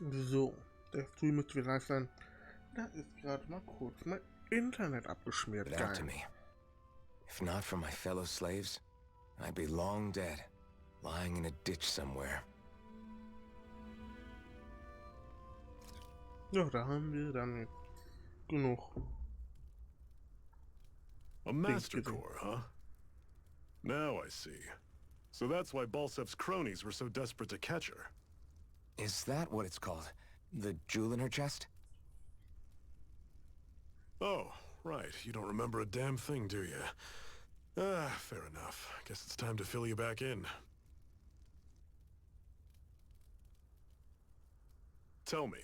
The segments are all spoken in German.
So, der Früh müsste wir live sein. Da ist gerade mal kurz mein Internet abgeschmiert. It out to me. If not for my fellow slaves, I'd be long dead, lying in a ditch somewhere. Ja, da haben wir dann genug. A master core, huh? Now I see. So that's why Balsef's cronies were so desperate to catch her. Is that what it's called? The jewel in her chest? Oh, right. You don't remember a damn thing, do you? Fair enough. Guess it's time to fill you back in. Tell me,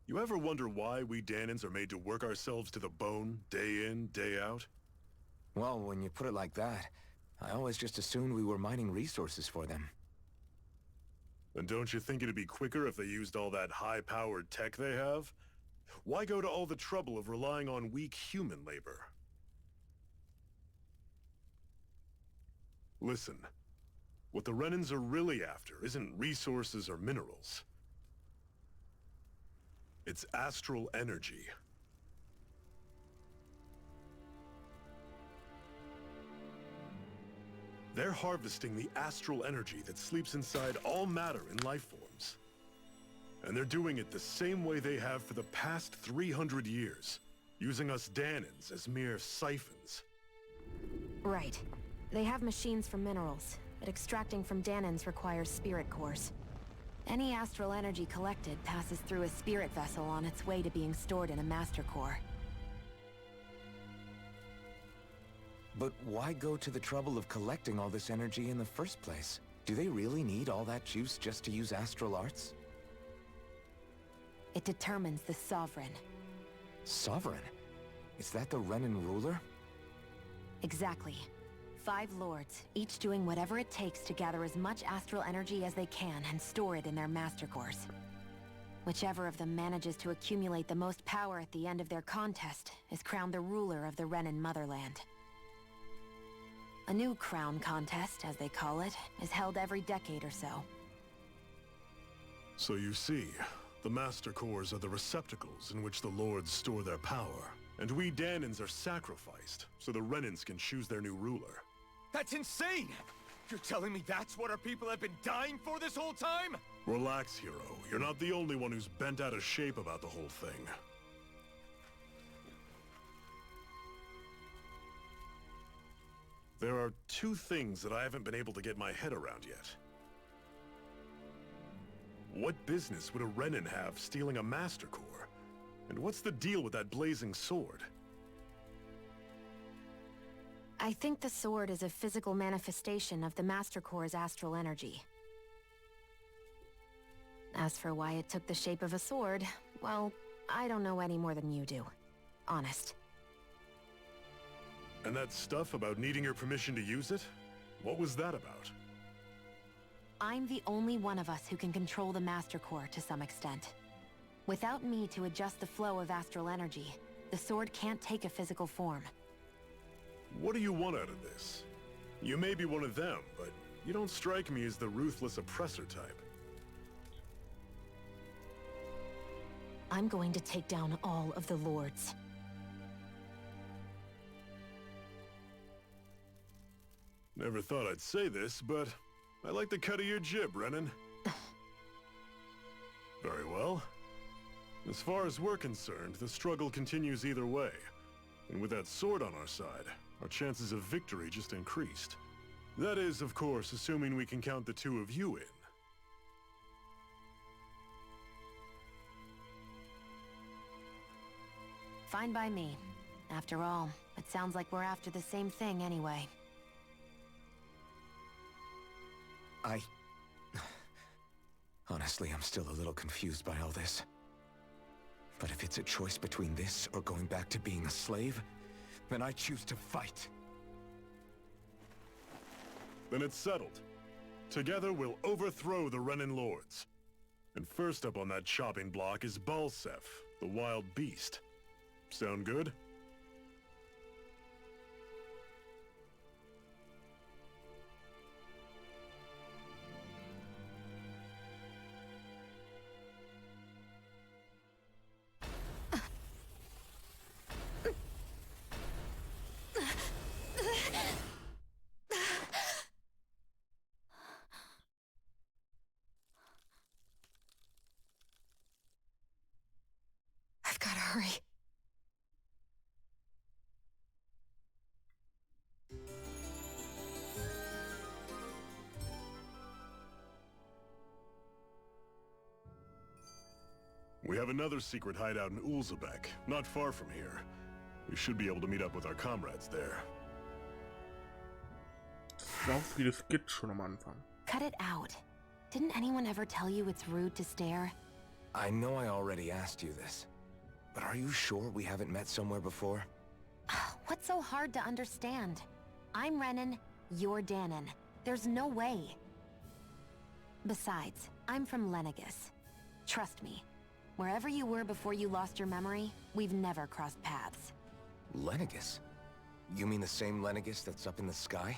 you ever wonder why we Dahnans are made to work ourselves to the bone, day in, day out? Well, when you put it like that, I always just assumed we were mining resources for them. And don't you think it'd be quicker if they used all that high-powered tech they have? Why go to all the trouble of relying on weak human labor? Listen, what the Renans are really after isn't resources or minerals. It's astral energy. They're harvesting the astral energy that sleeps inside all matter in life forms. And they're doing it the same way they have for the past 300 years, using us Dahnans as mere siphons. Right. They have machines for minerals, but extracting from Dahnans requires spirit cores. Any astral energy collected passes through a spirit vessel on its way to being stored in a master core. But why go to the trouble of collecting all this energy in the first place? Do they really need all that juice just to use astral arts? It determines the Sovereign. Sovereign? Is that the Renan ruler? Exactly. 5 lords, each doing whatever it takes to gather as much astral energy as they can and store it in their master cores. Whichever of them manages to accumulate the most power at the end of their contest is crowned the ruler of the Renan motherland. A new crown contest, as they call it, is held every decade or so. So you see, the master cores are the receptacles in which the lords store their power. And we Dahnans are sacrificed, so the Renans can choose their new ruler. That's insane! You're telling me that's what our people have been dying for this whole time? Relax, hero. You're not the only one who's bent out of shape about the whole thing. There are 2 things that I haven't been able to get my head around yet. What business would a Renan have stealing a master core? And what's the deal with that blazing sword? I think the sword is a physical manifestation of the master core's astral energy. As for why it took the shape of a sword, well, I don't know any more than you do. Honest. And that stuff about needing your permission to use it? What was that about? I'm the only one of us who can control the master core to some extent. Without me to adjust the flow of astral energy, the sword can't take a physical form. What do you want out of this? You may be one of them, but you don't strike me as the ruthless oppressor type. I'm going to take down all of the lords. Never thought I'd say this, but I like the cut of your jib, Renan. Very well. As far as we're concerned, the struggle continues either way. And with that sword on our side, our chances of victory just increased. That is, of course, assuming we can count the 2 of you in. Fine by me. After all, it sounds like we're after the same thing anyway. Honestly, I'm still a little confused by all this. But if it's a choice between this or going back to being a slave, then I choose to fight. Then it's settled. Together we'll overthrow the Renan lords. And first up on that chopping block is Balsef, the wild beast. Sound good? I've gotta hurry. We have another secret hideout in Ulzebek, not far from here. We should be able to meet up with our comrades there. So vieles gibt schon am Anfang. Cut it out. Didn't anyone ever tell you it's rude to stare? I know I already asked you this, but are you sure we haven't met somewhere before? What's so hard to understand? I'm Renan, you're Dahnan. There's no way. Besides, I'm from Lenegis. Trust me, wherever you were before you lost your memory, we've never crossed paths. Lenegis? You mean the same Lenegis that's up in the sky?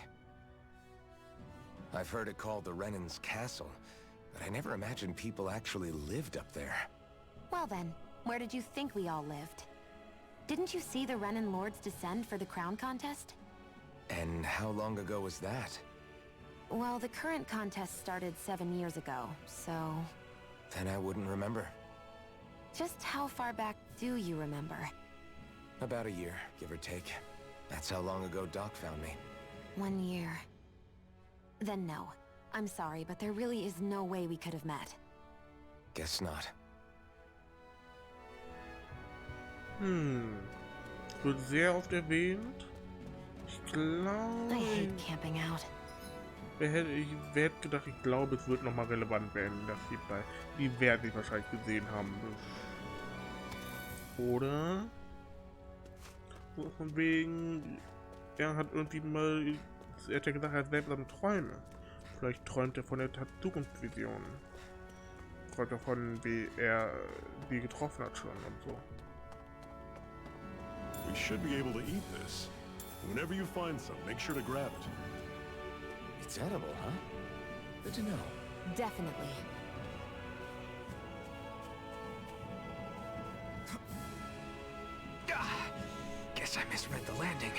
I've heard it called the Renan's Castle, but I never imagined people actually lived up there. Well then, where did you think we all lived? Didn't you see the Renan Lords descend for the crown contest? And how long ago was that? Well, the current contest started 7 years ago, so... Then I wouldn't remember. Just how far back do you remember? About a year, give or take. That's how long ago Doc found me. 1 year. Then no. I'm sorry, but there really is no way we could have met. Guess not. Wird sehr oft erwähnt. Ich I glaube... hate camping out. Wer hätte gedacht, ich glaube, es wird nochmal relevant werden, dass die werden sich wahrscheinlich gesehen haben. Oder? So von wegen, er hat irgendwie mal, er hat ja gesagt, er hat selbst am Träume. Vielleicht träumt er von der Zukunftsvision. Träumt davon, wie er die getroffen hat schon und so. We should be able to eat this. Whenever you find some, make sure to grab it. It's edible, huh? Good to know. Definitely. Guess I misread the landing.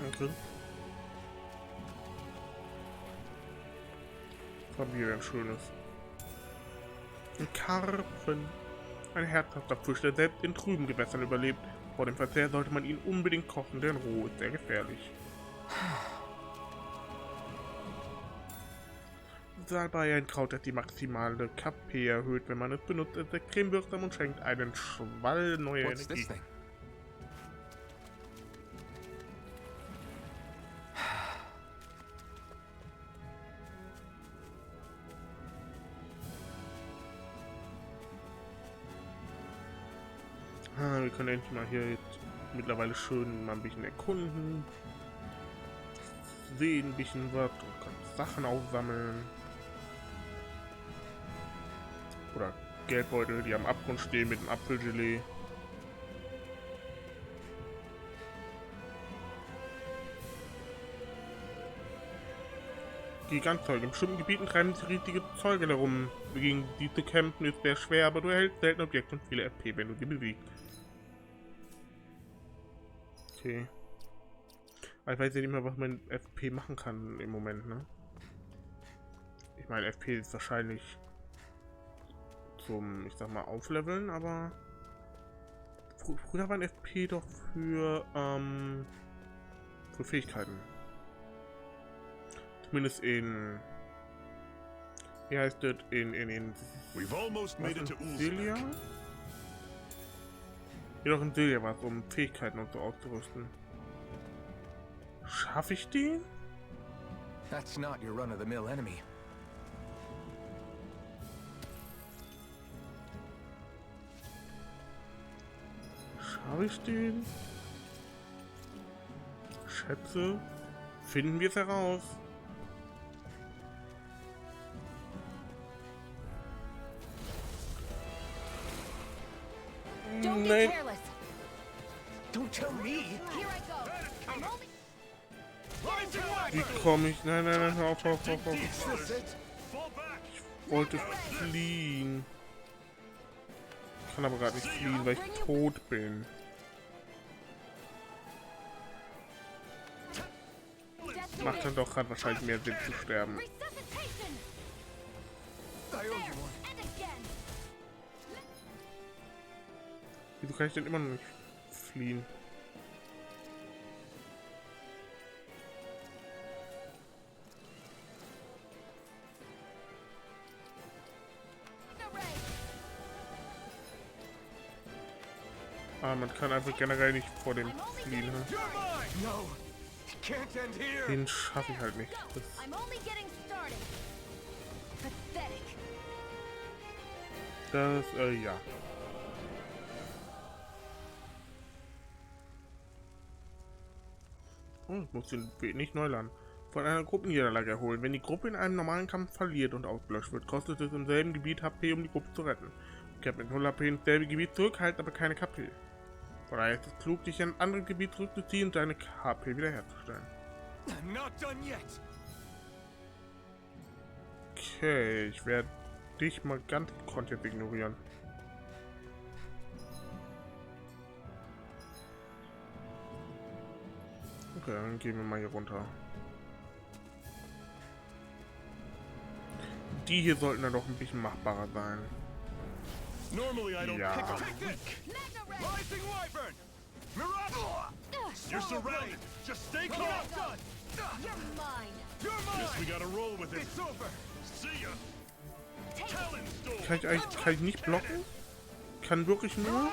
Okay. Haben wir ein schönes. Ein Karpfen. Ein herzhafter Fisch, der selbst in trüben Gewässern überlebt. Vor dem Verzehr sollte man ihn unbedingt kochen, denn roh ist sehr gefährlich. Salbei, ein Kraut, das die maximale KP erhöht, wenn man es benutzt, ist extrem wirksam und schenkt einen Schwall neuer Energie. Wir können endlich mal hier jetzt mittlerweile schön mal ein bisschen erkunden. Sehen ein bisschen was und können Sachen aufsammeln. Oder Geldbeutel, die am Abgrund stehen mit dem Apfelgelee. Gigantzeuge. In bestimmten Gebieten treiben sich riesige Zeuge herum. Gegen die zu kämpfen ist sehr schwer, aber du erhältst selten Objekte und viele FP, wenn du sie besiegst. Okay. Ich weiß ja nicht mehr, was man FP machen kann im Moment, ne? Ich meine, FP ist wahrscheinlich zum, ich sag mal, Aufleveln, aber früher waren FP doch für Fähigkeiten. Zumindest in, wie heißt das, in We've almost made it to Silja? Ulzebek. Jedoch in Silja war es, um Fähigkeiten und so auszurüsten. Schaffe ich den? That's not your run-of-the-mill enemy. Schaffe ich den? Schätze. Finden wir es heraus. Don't get Nein. careless. Don't tell me! Here I go. I'm only... Wie komme ich? Nein, nein, nein, hör auf. Is this it? Fall back! Ich wollte fliehen. Ich kann aber gerade nicht fliehen, weil ich tot bin. Macht dann doch gerade wahrscheinlich mehr Sinn zu sterben. Resuscitation! I owe you one. And again! Wieso kann ich denn immer noch nicht fliehen? Ah, man kann einfach generell nicht vor dem fliehen. Ne? Den schaffe ich halt nicht. Ja. Oh, ich muss den Weg nicht neu laden. Von einer Gruppenniederlage erholen. Wenn die Gruppe in einem normalen Kampf verliert und ausgelöscht wird, kostet es im selben Gebiet HP, um die Gruppe zu retten. Kehrt mit 0 HP ins selbe Gebiet zurück, halt aber keine KP. Von daher ist es klug, dich in ein anderes Gebiet zurückzuziehen und deine HP wiederherzustellen. Okay, ich werde dich mal ganz gekonnt jetzt ignorieren. Okay, dann gehen wir mal hier runter. Die hier sollten dann doch ein bisschen machbarer sein. Ja. You're surrounded. Just stay calm. Guess we gotta roll with it. See ya. Kann ich nicht blocken? Kann wirklich nur?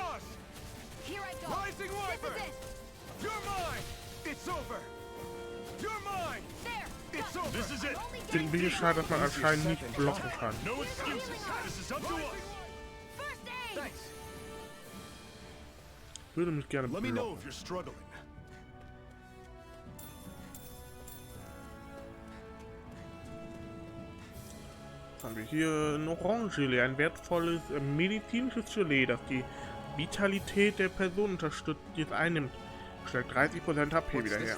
Bin ein bisschen schade, dass man anscheinend nicht blocken kann. Würde mich gerne blocken. Haben wir hier ein Orangengelee, ein wertvolles medizinisches Gelee, das die Vitalität der Person unterstützt, die es einnimmt. Stellt 30% HP wieder her.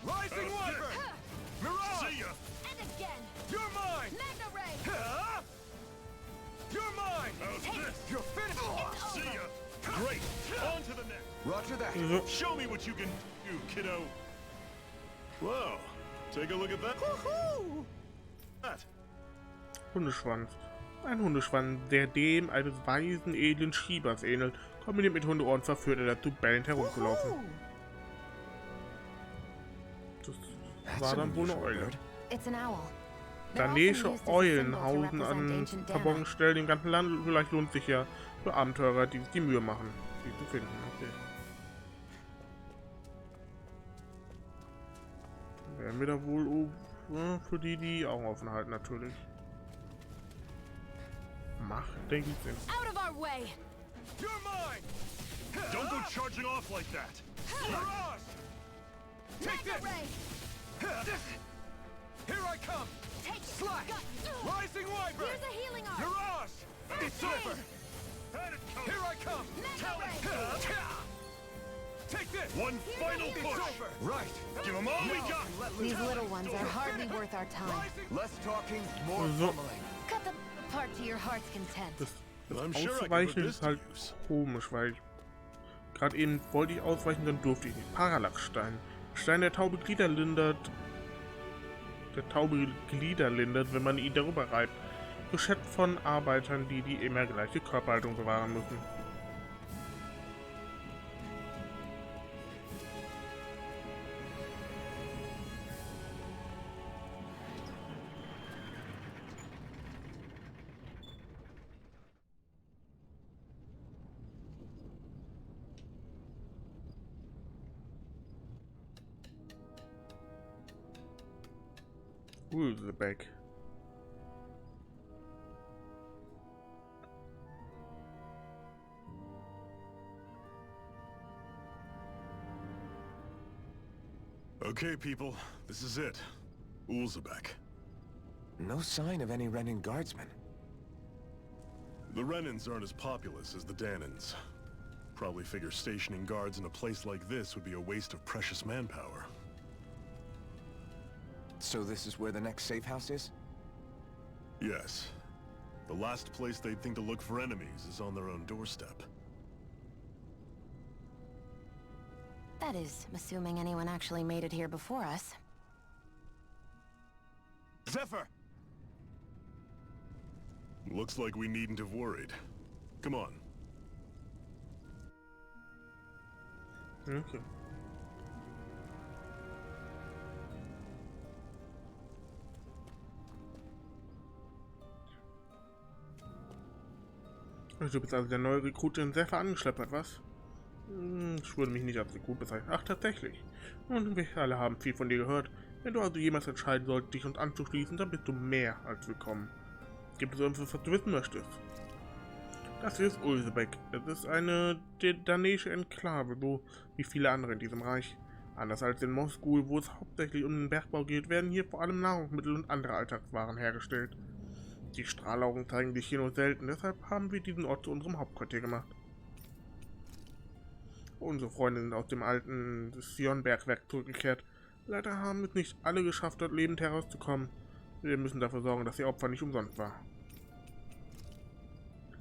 Rising Wyvern! Mirage! See ya! And again! You're mine! Magna Ray! You're mine! How's this? You're finished! See ya! Great! On to the next! Roger that. Show me what you can do, kiddo! Whoa! Take a look at that! Woohoo! That! Hundeschwanz. Ein Hundeschwanz, der dem eines weisen, edlen Schiebers ähnelt. Kombiniert mit Hundeohren verführt er dazu, bellend herumzulaufen. Das war dann wohl eine Eule. Danesische Eulen hausen an verborgenen Stellen im ganzen Land. Vielleicht lohnt sich ja für Abenteurer, die sich die Mühe machen, sie zu finden. Okay. Dann werden wir da wohl für die Augen offen halten, natürlich. Macht, denke ich, Sinn. Don't go charging off like that! Mirage! Take this! Here I come! Take Slash! Rising Wyvern! Here's a healing arm! Mirage! It's over! Here I come! Take this! One final push! Over. Right! Give them all we got! These little ones are hardly worth our time. Less talking, more So. pummeling. Cut the part to your heart's content. Das I'm sure I can Ausweichen put ist this halt to use. komisch, weil ich gerade eben wollte ich ausweichen, dann durfte ich nicht. Parallaxstein. Stein der taube Glieder lindert. Der taube Glieder lindert, wenn man ihn darüber reibt. Geschätzt von Arbeitern, die die immer gleiche Körperhaltung bewahren müssen. Ulzebek. Okay, people, this is it. Ulzebek. No sign of any Renan guardsmen. The Renans aren't as populous as the Dahnans. Probably figure stationing guards in a place like this would be a waste of precious manpower. So this is where the next safe house is? Yes. The last place they'd think to look for enemies is on their own doorstep. That is, assuming anyone actually made it here before us. Zephyr! Looks like we needn't have worried. Come on. Okay. Du bist also der neue Rekrut, den Zephyr angeschleppt hat, was? Ich würde mich nicht als Rekrut bezeichnen. Ach, tatsächlich. Und wir alle haben viel von dir gehört. Wenn du also jemals entscheiden solltest, dich uns anzuschließen, dann bist du mehr als willkommen. Gibt es irgendwas, was du wissen möchtest? Das hier ist Ulzebek. Es ist eine dänische Enklave, so wie viele andere in diesem Reich. Anders als in Moskau, wo es hauptsächlich um den Bergbau geht, werden hier vor allem Nahrungsmittel und andere Alltagswaren hergestellt. Die Strahlaugen zeigen sich hier nur selten, deshalb haben wir diesen Ort zu unserem Hauptquartier gemacht. Unsere Freunde sind aus dem alten Shionne-Bergwerk zurückgekehrt. Leider haben es nicht alle geschafft, dort lebend herauszukommen. Wir müssen dafür sorgen, dass ihr Opfer nicht umsonst war.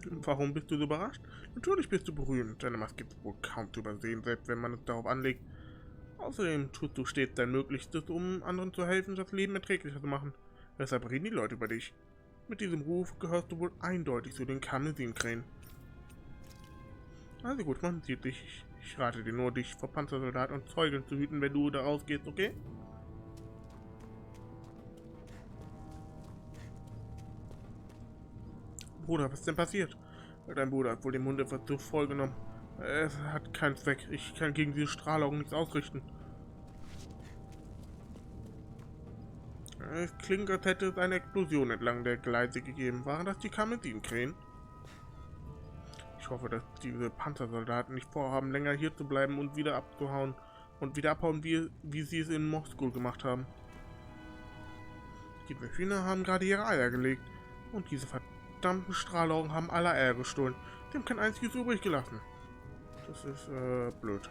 Warum bist du so überrascht? Natürlich bist du berühmt. Deine Maske ist wohl kaum zu übersehen, selbst wenn man es darauf anlegt. Außerdem tust du stets dein Möglichstes, um anderen zu helfen, das Leben erträglicher zu machen. Deshalb reden die Leute über dich. Mit diesem Ruf gehörst du wohl eindeutig zu den Krähen. Also gut, man sieht dich. Ich rate dir nur, dich vor Panzersoldaten und Zeugen zu hüten, wenn du da rausgehst, okay? Bruder, was ist denn passiert? Dein Bruder hat wohl den Mundeversuch vollgenommen. Es hat keinen Zweck. Ich kann gegen diese Strahlaugen nichts ausrichten. Es klingt, als hätte es eine Explosion entlang der Gleise gegeben. Waren das die Krähen? Ich hoffe, dass diese Panzersoldaten nicht vorhaben, länger hier zu bleiben und wieder abzuhauen. Und wieder abhauen, wie sie es in Moskau gemacht haben. Die Hühner haben gerade ihre Eier gelegt. Und diese verdammten Strahlaugen haben alle Eier gestohlen. Die haben kein einziges übrig gelassen. Das ist, blöd.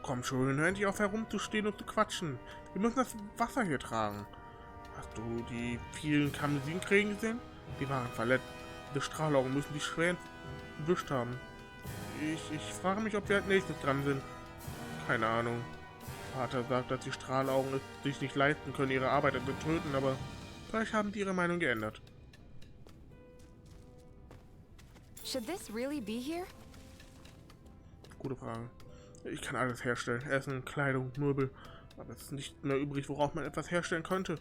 Komm schon, hör endlich auf herumzustehen und zu quatschen. Wir müssen das Wasser hier tragen. Hast du die vielen Krähen gesehen? Die waren verletzt. Diese Strahlaugen müssen die schwer erwischt haben. Ich frage mich, ob wir als nächstes dran sind. Keine Ahnung. Vater sagt, dass die Strahlaugen es sich nicht leisten können, ihre Arbeiter zu töten, aber vielleicht haben die ihre Meinung geändert. Should this really be here? Gute Frage. Ich kann alles herstellen. Essen, Kleidung, Möbel. Aber es ist nicht mehr übrig, worauf man etwas herstellen könnte.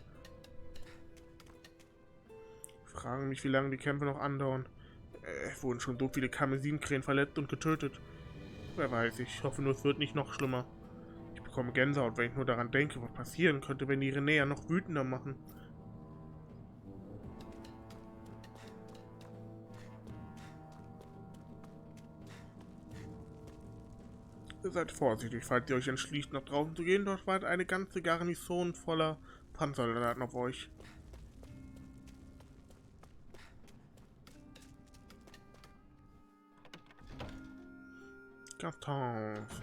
Ich frage mich, wie lange die Kämpfe noch andauern. Es wurden schon so viele Krähen verletzt und getötet. Wer weiß, ich hoffe nur, es wird nicht noch schlimmer. Ich bekomme Gänsehaut, wenn ich nur daran denke, was passieren könnte, wenn die Renäerer noch wütender machen. Seid vorsichtig, falls ihr euch entschließt, nach draußen zu gehen. Dort wartet eine ganze Garnison voller Panzersoldaten auf euch. Kartons.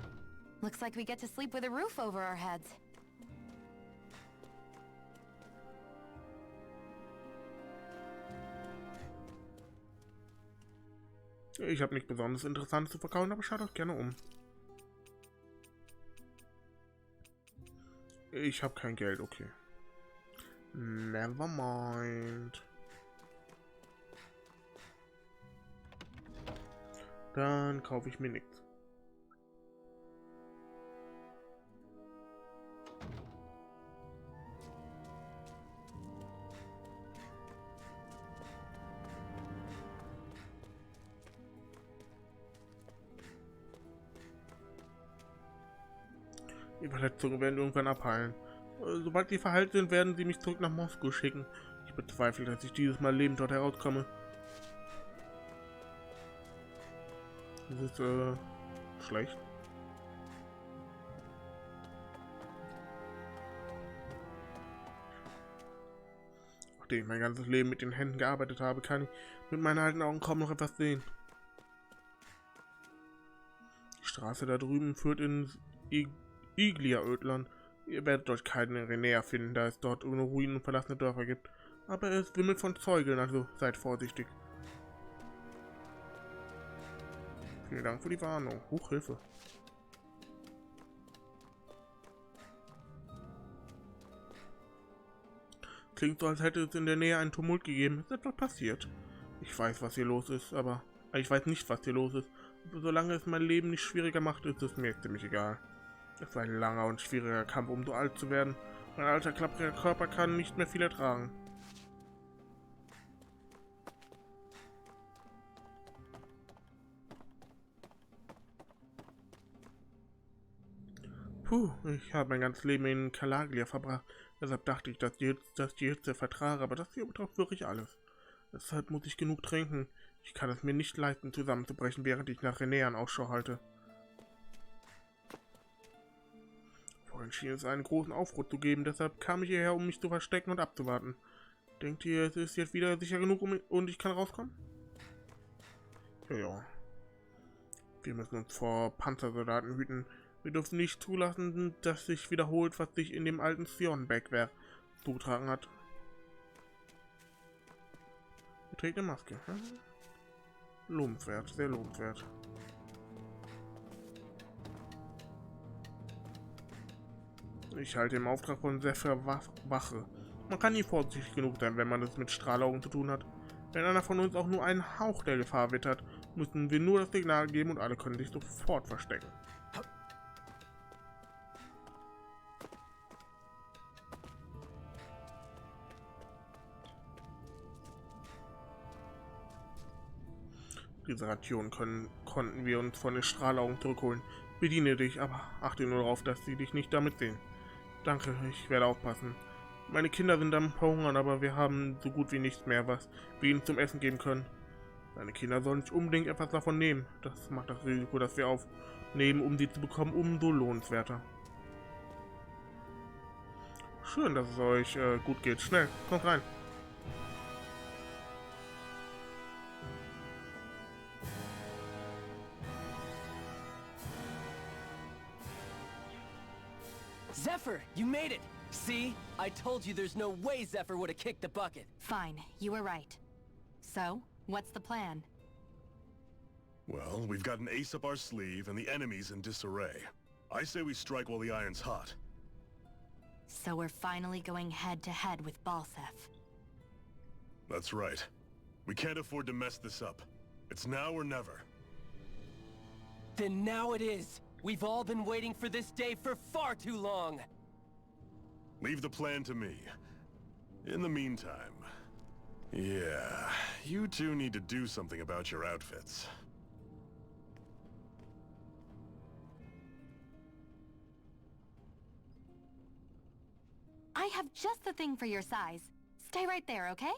Looks like we get to sleep with a roof over our heads. Ich habe nichts besonders Interessantes zu verkaufen, aber schaut euch gerne um. Ich habe kein Geld, okay. Never mind. Dann kaufe ich mir nichts. Die Verletzungen werden irgendwann abheilen. Sobald sie verheilt sind, werden sie mich zurück nach Moskau schicken. Ich bezweifle, dass ich dieses Mal lebend dort herauskomme. Das ist, schlecht. Nachdem ich mein ganzes Leben mit den Händen gearbeitet habe, kann ich mit meinen alten Augen kaum noch etwas sehen. Die Straße da drüben führt ins Iglia-Ödland. Ihr werdet euch keine Renäer finden, da es dort nur Ruinen und verlassene Dörfer gibt. Aber es wimmelt von Zeugeln, also seid vorsichtig. Vielen Dank für die Warnung. Hilfe. Klingt so, als hätte es in der Nähe einen Tumult gegeben. Ist etwas passiert? Ich weiß, was hier los ist, aber ich weiß nicht, was hier los ist. Aber solange es mein Leben nicht schwieriger macht, ist es mir ziemlich egal. Es war ein langer und schwieriger Kampf, um so alt zu werden. Mein alter, klappriger Körper kann nicht mehr viel ertragen. Ich habe mein ganzes Leben in Calaglia verbracht. Deshalb dachte ich, dass die Hitze vertrage, aber das hier betrifft wirklich alles. Deshalb muss ich genug trinken. Ich kann es mir nicht leisten, zusammenzubrechen, während ich nach Renäerin Ausschau halte. Vorhin schien es einen großen Aufruhr zu geben, deshalb kam ich hierher, um mich zu verstecken und abzuwarten. Denkt ihr, es ist jetzt wieder sicher genug und ich kann rauskommen? Ja. Wir müssen uns vor Panzersoldaten hüten. Wir dürfen nicht zulassen, dass sich wiederholt, was sich in dem alten Shionne zugetragen hat. Er trägt eine Maske. Lobenswert, sehr lobenswert. Ich halte im Auftrag von Zephyr Wache. Man kann nie vorsichtig genug sein, wenn man es mit Strahlaugen zu tun hat. Wenn einer von uns auch nur einen Hauch der Gefahr wittert, müssen wir nur das Signal geben und alle können sich sofort verstecken. Diese Ration konnten wir uns von den Strahlaugen zurückholen. Bediene dich, aber achte nur darauf, dass sie dich nicht damit sehen. Danke, ich werde aufpassen. Meine Kinder sind am Verhungern, aber wir haben so gut wie nichts mehr, was wir ihnen zum Essen geben können. Deine Kinder sollen nicht unbedingt etwas davon nehmen. Das macht das Risiko, das wir aufnehmen, um sie zu bekommen, umso lohnenswerter. Schön, dass es euch gut geht. Schnell, kommt rein. Zephyr, you made it! See? I told you there's no way Zephyr would have kicked the bucket. Fine, you were right. So, what's the plan? Well, we've got an ace up our sleeve and the enemy's in disarray. I say we strike while the iron's hot. So we're finally going head-to-head with Balsef. That's right. We can't afford to mess this up. It's now or never. Then now it is! We've all been waiting for this day for far too long! Leave the plan to me. In the meantime... Yeah, you two need to do something about your outfits. I have just the thing for your size. Stay right there, okay?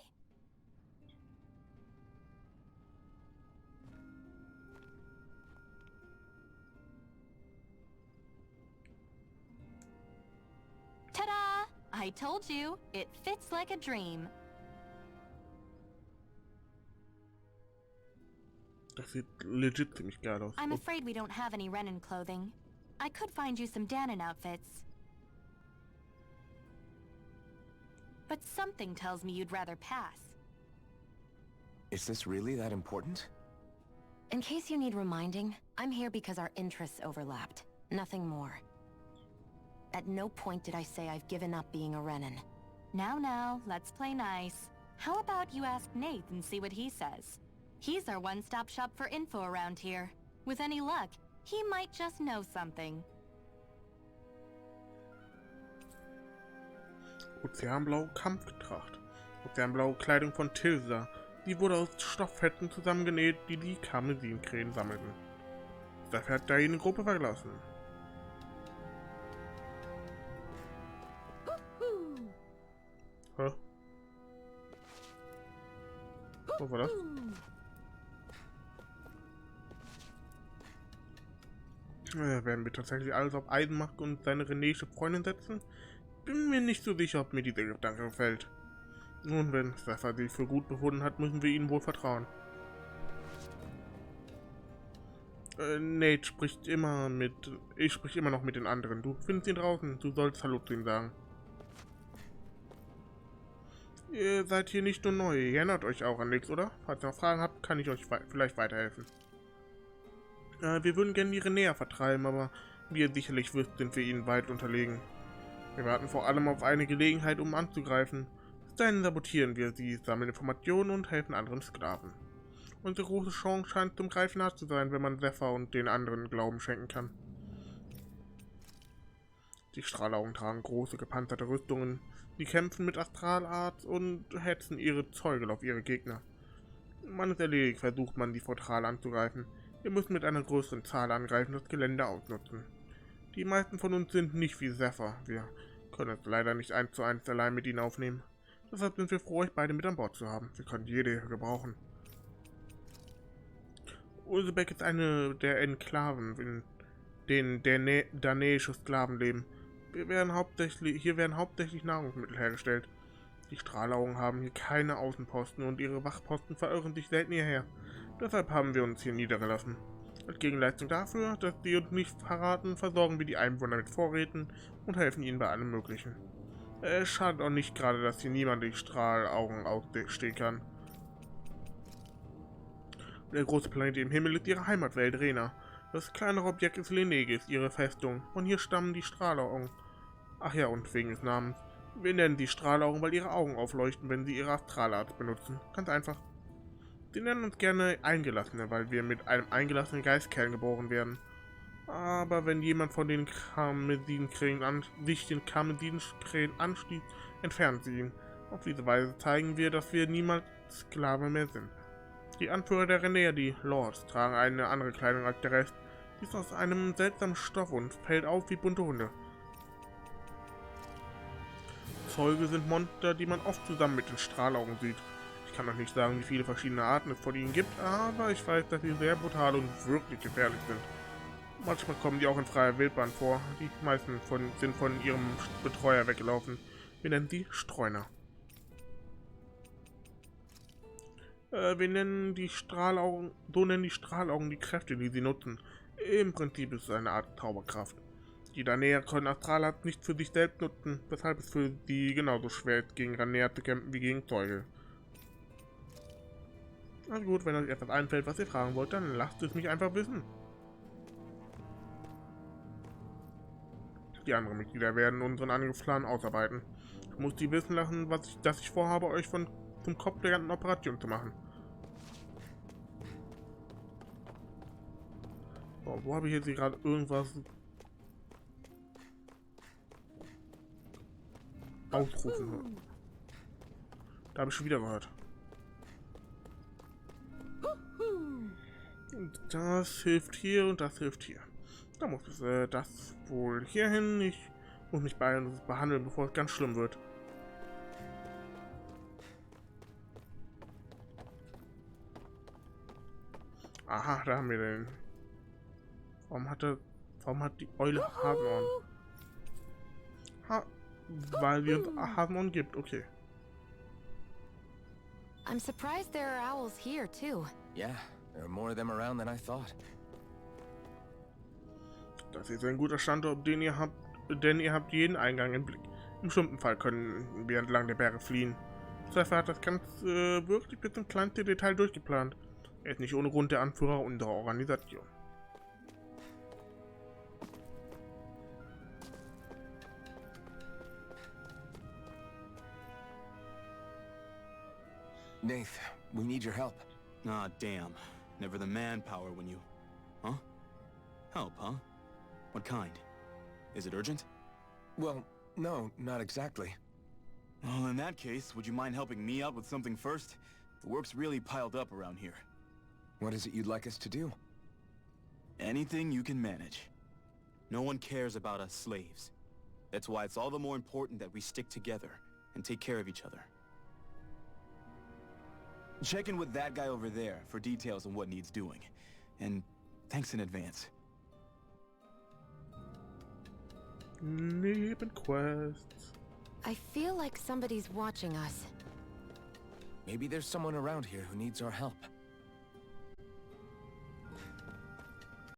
Ta-da! I told you, it fits like a dream. Das sieht legit ziemlich geil aus. I'm afraid we don't have any Renan clothing. I could find you some Dahnan outfits. But something tells me you'd rather pass. Is this really that important? In case you need reminding, I'm here because our interests overlapped. Nothing more. At no point did I say I've given up being a Renan. Now, let's play nice. How about you ask Nate and see what he says? He's our one-stop shop for info around here. With any luck, he might just know something. Ozeanblau Kampftracht. Ozeanblaue Kleidung von Tilsa. Die wurde aus Stofffetzen zusammengenäht, die die Karmesinkrähen sammelten. Dafür hat er eine Gruppe verlassen. Hä? Was war das? Werden wir tatsächlich alles auf Eisenmaske und seine renäische Freundin setzen? Bin mir nicht so sicher, ob mir dieser Gedanke gefällt. Nun, wenn Zephyr sie für gut befunden hat, müssen wir ihnen wohl vertrauen. Nate spricht immer mit... Ich sprich immer noch mit den anderen. Du findest ihn draußen. Du sollst Hallo zu ihm sagen. Ihr seid hier nicht nur neu. Ihr erinnert euch auch an nichts, oder? Falls ihr noch Fragen habt, kann ich euch vielleicht weiterhelfen. Wir würden gerne die Renäerer vertreiben, aber wie ihr sicherlich wisst, sind wir ihnen weit unterlegen. Wir warten vor allem auf eine Gelegenheit, um anzugreifen. Bis dahin sabotieren wir sie, sammeln Informationen und helfen anderen Sklaven. Unsere große Chance scheint zum Greifen nah zu sein, wenn man Zephyr und den anderen Glauben schenken kann. Die Strahlaugen tragen große gepanzerte Rüstungen. Sie kämpfen mit Astralarts und hetzen ihre Zeugel auf ihre Gegner. Man ist erledigt, versucht man die Portale anzugreifen. Wir müssen mit einer größeren Zahl angreifen, das Gelände ausnutzen. Die meisten von uns sind nicht wie Zephyr. Wir können es leider nicht 1:1 allein mit ihnen aufnehmen. Deshalb sind wir froh, euch beide mit an Bord zu haben. Wir können jede Hilfe gebrauchen. Ulzebek ist eine der Enklaven, in denen dahnaische Sklaven leben. Hier werden hauptsächlich Nahrungsmittel hergestellt. Die Strahlaugen haben hier keine Außenposten und ihre Wachposten verirren sich selten hierher. Deshalb haben wir uns hier niedergelassen. Als Gegenleistung dafür, dass sie uns nicht verraten, versorgen wir die Einwohner mit Vorräten und helfen ihnen bei allem Möglichen. Es schadet auch nicht gerade, dass hier niemand die Strahlaugen ausstehen kann. Der große Planet im Himmel ist ihre Heimatwelt, Rena. Das kleinere Objekt ist Renäerin, ihre Festung. Von hier stammen die Strahlaugen. Ach ja, und wegen des Namens. Wir nennen sie Strahlaugen, weil ihre Augen aufleuchten, wenn sie ihre Astralart benutzen. Ganz einfach. Sie nennen uns gerne Eingelassene, weil wir mit einem eingelassenen Geistkern geboren werden. Aber wenn jemand von den Karmesinkrähen sich den Karmesinkrähen anschließt, entfernen sie ihn. Auf diese Weise zeigen wir, dass wir niemals Sklave mehr sind. Die Anführer der Renäerin, die Lords, tragen eine andere Kleidung als der Rest. Sie ist aus einem seltsamen Stoff und fällt auf wie bunte Hunde. Zeuge sind Monster, die man oft zusammen mit den Strahlaugen sieht. Ich kann noch nicht sagen, wie viele verschiedene Arten es von ihnen gibt, aber ich weiß, dass sie sehr brutal und wirklich gefährlich sind. Manchmal kommen die auch in freier Wildbahn vor. Die meisten sind von ihrem Betreuer weggelaufen. Wir nennen sie Streuner. Wir nennen die Strahlaugen, die Kräfte, die sie nutzen. Im Prinzip ist es eine Art Zauberkraft. Die Dahnaer können Astralart nicht für sich selbst nutzen, weshalb es für sie genauso schwer ist, gegen Renäerin zu kämpfen wie gegen Zeuge. Na gut, wenn euch etwas einfällt, was ihr fragen wollt, dann lasst es mich einfach wissen. Die anderen Mitglieder werden unseren Angriffsplan ausarbeiten. Ich muss die wissen lassen, dass ich vorhabe, euch zum Kopf der ganzen Operation zu machen. So, wo habe ich jetzt hier gerade irgendwas ausrufen hören? Da habe ich schon wieder gehört. Und das hilft hier und das hilft hier. Da muss es das wohl hier hin. Ich muss mich behandeln, bevor es ganz schlimm wird. Aha, da haben wir den. Warum hat die Eule Hasenohren? Weil wir uns Hasenohren gibt, okay. I'm surprised there are owls here too. Yeah, there are more of them around than I thought. Das ist ein guter Standort, denn ihr habt jeden Eingang im Blick. Im schlimmsten Fall können wir entlang der Berge fliehen. Zephyr hat das Ganze wirklich bis zum kleinsten Detail durchgeplant. Er ist nicht ohne Grund der Anführer unserer Organisation. Nath, we need your help. Ah, damn. Never the manpower when you... Huh? Help, huh? What kind? Is it urgent? Well, no, not exactly. Well, in that case, would you mind helping me out with something first? The work's really piled up around here. What is it you'd like us to do? Anything you can manage. No one cares about us slaves. That's why it's all the more important that we stick together and take care of each other. Check in with that guy over there for details on what needs doing. And thanks in advance. Nebenquests. I feel like somebody's watching us. Maybe there's someone around here who needs our help.